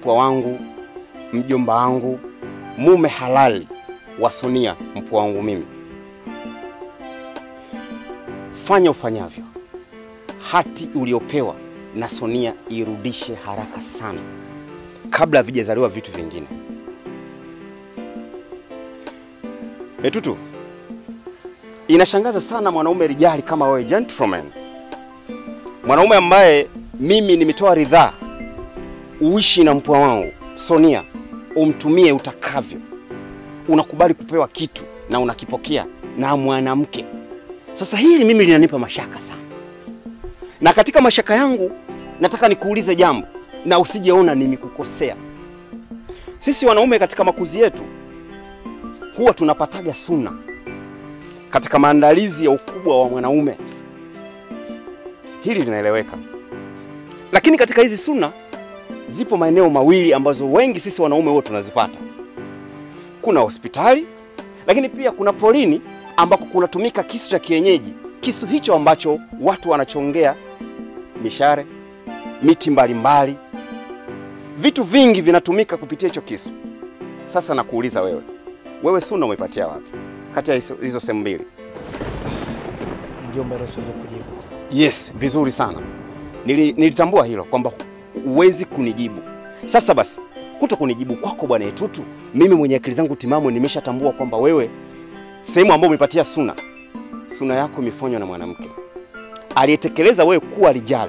mpwa wangu, mjomba wangu, mume halali wa Sonia, mpwa wangu mimi. Fanya ufanyavyo, hati uliopewa na Sonia irudishe haraka sana kabla vijazaliwa vitu vingine. Tutu, inashangaza sana mwanaume rijali kama wewe, gentleman. Mwanaume ambaye mimi nimetoa ridhaa uishi na mpwa wangu Sonia, umtumie utakavyo. Unakubali kupewa kitu na unakipokea na mwanamke. Sasa hili mimi linanipa mashaka sana. Na katika mashaka yangu nataka nikuulize jambo na usijeona nimekukosea. Sisi wanaume katika makuzi yetu huwa tunapataga suna katika maandalizi ya ukubwa wa mwanaume. Hili linaeleweka. Lakini katika hizi suna zipo maeneo mawili ambazo wengi sisi wanaume wote tunazipata. Kuna hospitali, lakini pia kuna porini ambako kunatumika kisu cha kienyeji. Kisu hicho ambacho watu wanachongea mishare, miti mbalimbali. Vitu vingi vinatumika kupitia hicho kisu. Sasa nakuuliza wewe suna umepatia wapi kati ya hizo sehemu mbili? Mjomba, siwezi kujibu. Yes, vizuri sana. Nilitambua hilo kwamba huwezi kunijibu. Sasa basi, kunijibu kwako bwana Etutu, mimi mwenye akili zangu timamu nimeshatambua kwamba wewe sehemu ambayo umepatia suna yako imefanywa na mwanamke aliyetekeleza wewe kuwa rijali.